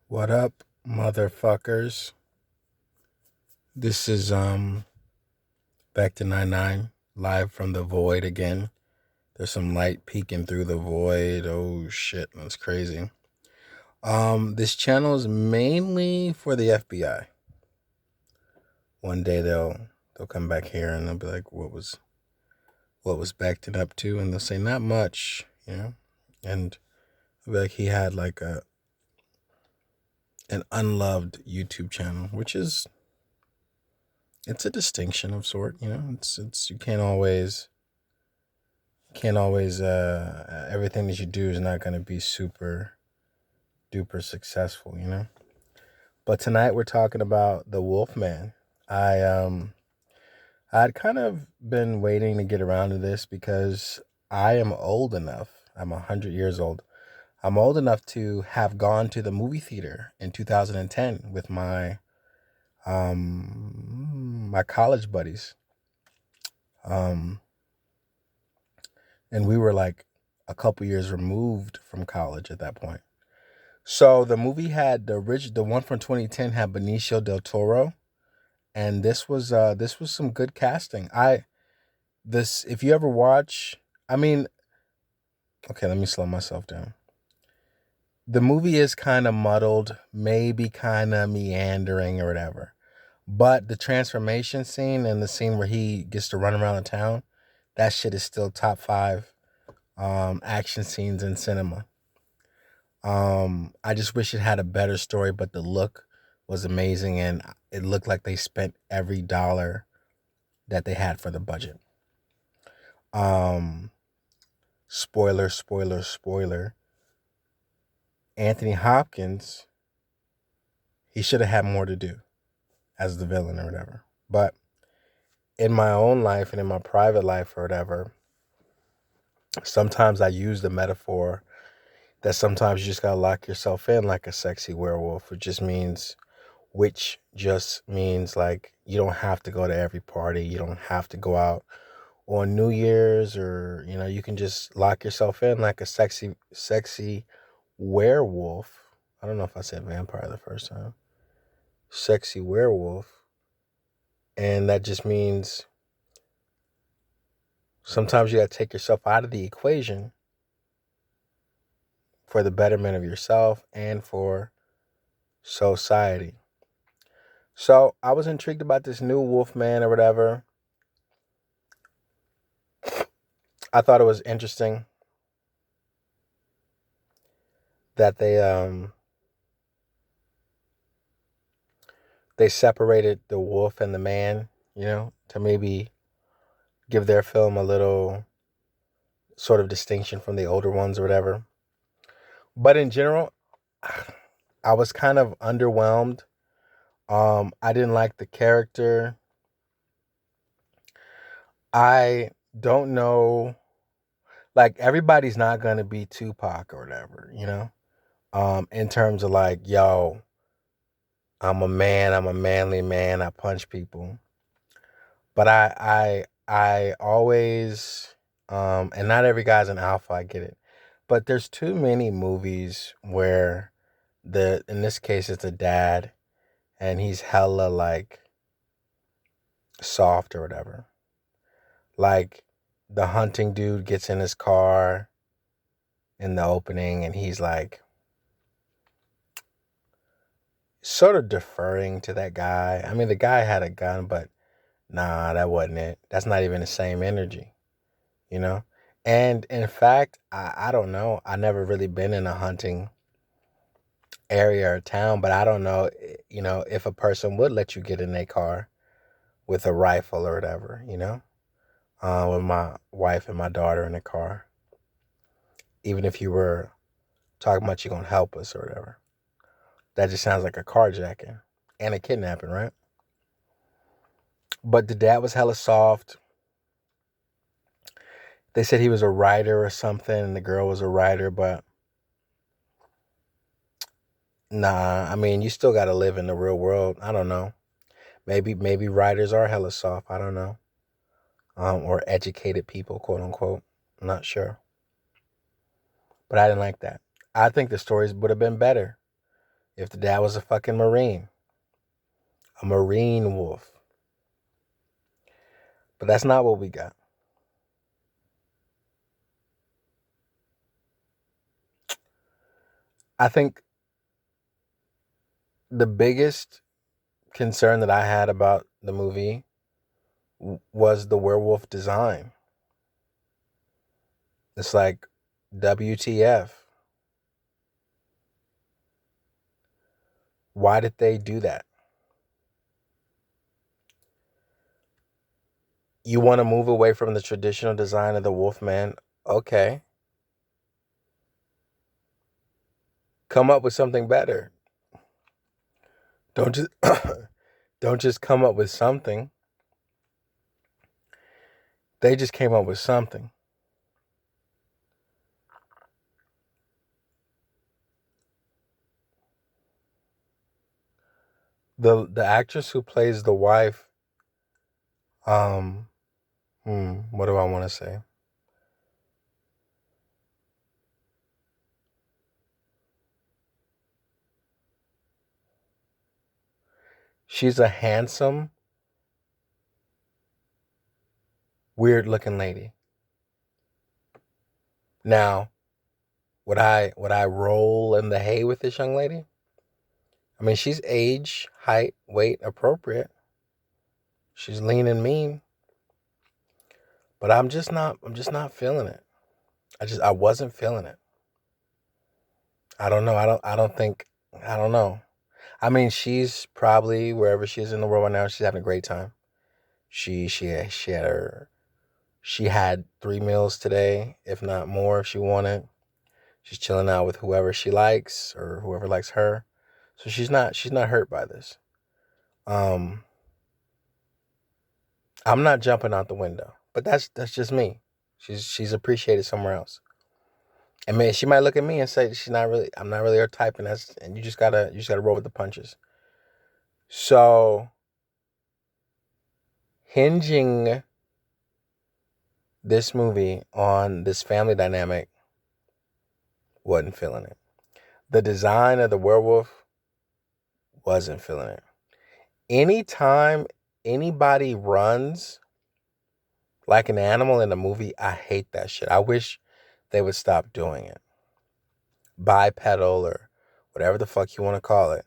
What up, motherfuckers? This is back to 99 live from the void again. There's some light peeking through the void. Oh shit, that's crazy. This channel is mainly for the FBI. One day they'll come back here and they'll be like, what was Becton up to? And they'll say not much, And they'll be like he had like an unloved YouTube channel, which is it's a distinction of sort. It's you can't always everything that you do is not going to be super duper successful. But tonight we're talking about the Wolfman. I um i'd kind of been waiting to get around to this because I am old enough. I'm 100 years old. I'm old enough to have gone to the movie theater in 2010 with my college buddies. um and we were like a couple years removed from college at that point. So the movie had the one from 2010 had Benicio del Toro, and this was some good casting. I this If you ever watch, I mean, okay, let me slow myself down. The movie is kind of muddled, maybe kind of meandering or whatever, but the transformation scene and the scene where he gets to run around the town, that shit is still top five action scenes in cinema. I just wish it had a better story, but the look was amazing, and it looked like they spent every dollar that they had for the budget. Um, Spoiler, spoiler, spoiler. Anthony Hopkins, he should have had more to do as the villain or whatever. But in my own life and in my private life or whatever, sometimes I use the metaphor that sometimes you just gotta lock yourself in like a sexy werewolf, which just means like you don't have to go to every party. You don't have to go out on New Year's, or you can just lock yourself in like a sexy werewolf. I don't know if I said vampire the first time. Sexy werewolf. And that just means sometimes you gotta take yourself out of the equation for the betterment of yourself and for society. So I was intrigued about this new Wolfman or whatever. I thought it was interesting that they separated the wolf and the man, to maybe give their film a little sort of distinction from the older ones or whatever. But in general, I was kind of underwhelmed. I didn't like the character. I don't know, like everybody's not gonna be Tupac or whatever. In terms of like, yo, I'm a man, I'm a manly man, I punch people. But I always and not every guy's an alpha, I get it. But there's too many movies where the in this case it's a dad and he's hella like soft or whatever. Like the hunting dude gets in his car in the opening and he's like sort of deferring to that guy. I mean, the guy had a gun, but nah, that wasn't it. That's not even the same energy, you know? And in fact, I don't know. I never really been in a hunting area or town, but I don't know, if a person would let you get in their car with a rifle or whatever. With my wife and my daughter in the car, even if you were talking about you gonna help us or whatever. That just sounds like a carjacking and a kidnapping, right? But the dad was hella soft. They said he was a writer or something, and the girl was a writer, but nah. I mean, you still got to live in the real world. I don't know. Maybe writers are hella soft. I don't know. Or educated people, quote unquote. I'm not sure, but I didn't like that. I think the stories would have been better if the dad was a fucking Marine, a Marine wolf. But that's not what we got. I think the biggest concern that I had about the movie was the werewolf design. It's like, WTF? Why did they do that? You want to move away from the traditional design of the Wolfman? Okay. Come up with something better. Don't just don't just come up with something. They just came up with something. The actress who plays the wife, um, what do I want to say? She's a handsome, weird looking lady. Now, would I roll in the hay with this young lady? I mean, she's age, height, weight appropriate. She's lean and mean, but I'm just not feeling it. I wasn't feeling it. I don't know. I don't think I don't know. I mean, she's probably wherever she is in the world right now, she's having a great time. She had 3 meals today, if not more if she wanted. She's chilling out with whoever she likes or whoever likes her. So she's not hurt by this. Um I'm not jumping out the window. But that's just me. She's appreciated somewhere else. And man, she might look at me and say I'm not really her type, and you just gotta roll with the punches. So hinging this movie on this family dynamic, wasn't feeling it. The design of the werewolf, wasn't feeling it. Anytime anybody runs like an animal in a movie, I hate that shit. I wish they would stop doing it. Bipedal or whatever the fuck you want to call it,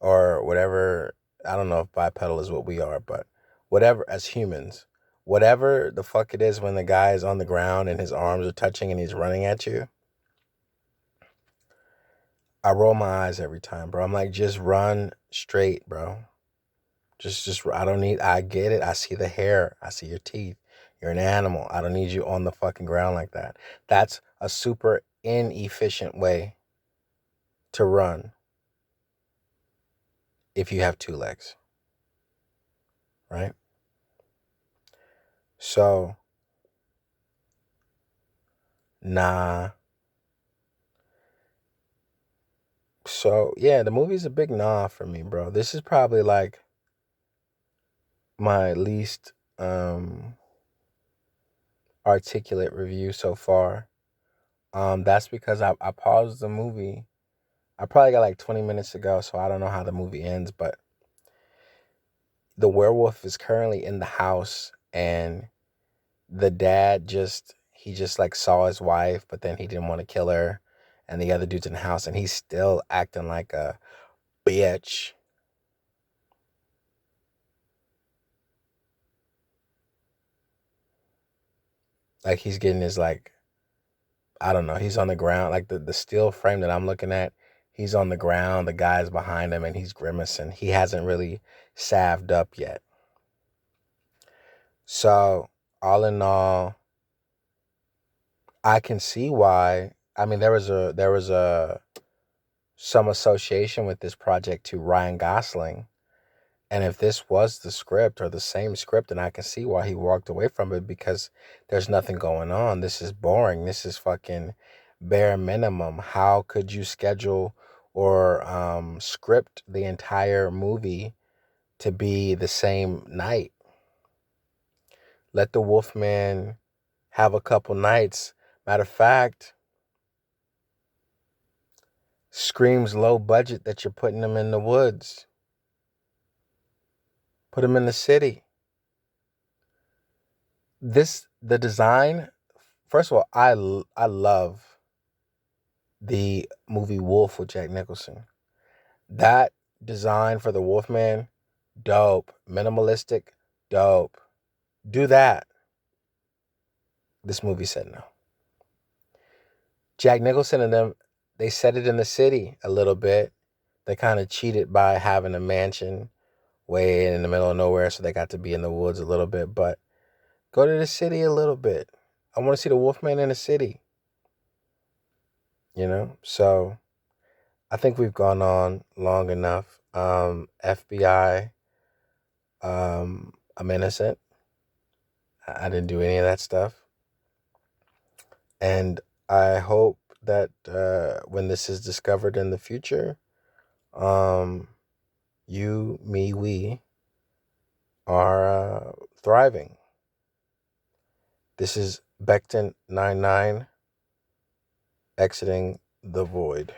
or whatever. I don't know if bipedal is what we are, but whatever, as humans, whatever the fuck it is, when the guy is on the ground and his arms are touching and he's running at you, I roll my eyes every time, bro. I'm like, just run straight, bro. Just I don't need. I get it. I see the hair. I see your teeth. You're an animal. I don't need you on the fucking ground like that. That's a super inefficient way to run if you have 2 legs, right? So, nah. So, yeah, the movie's a big nah for me, bro. This is probably like my least articulate review so far. That's because I paused the movie. I probably got like 20 minutes to go, so I don't know how the movie ends, but the werewolf is currently in the house, and the dad just like saw his wife, but then he didn't want to kill her, and the other dude's in the house and he's still acting like a bitch. Like he's getting his, like, I don't know, he's on the ground, like the steel frame that I'm looking at, he's on the ground, the guy's behind him and he's grimacing. He hasn't really salved up yet. So, all in all, I can see why. I mean, there was a some association with this project to Ryan Gosling. And if this was the script or the same script, then I can see why he walked away from it, because there's nothing going on. This is boring. This is fucking bare minimum. How could you schedule or script the entire movie to be the same night? Let the Wolfman have a couple nights. Matter of fact, screams low budget that you're putting them in the woods. Put them in the city. The design, first of all, I love the movie Wolf with Jack Nicholson. That design for the Wolfman, dope. Minimalistic, dope. Do that. This movie said no. Jack Nicholson and them, they set it in the city a little bit. They kind of cheated by having a mansion way in the middle of nowhere, so they got to be in the woods a little bit. But go to the city a little bit. I want to see the Wolfman in the city. So I think we've gone on long enough. FBI, I'm innocent. I didn't do any of that stuff. And I hope that when this is discovered in the future, um, you, me, we are thriving. This is Becton 99 exiting the void.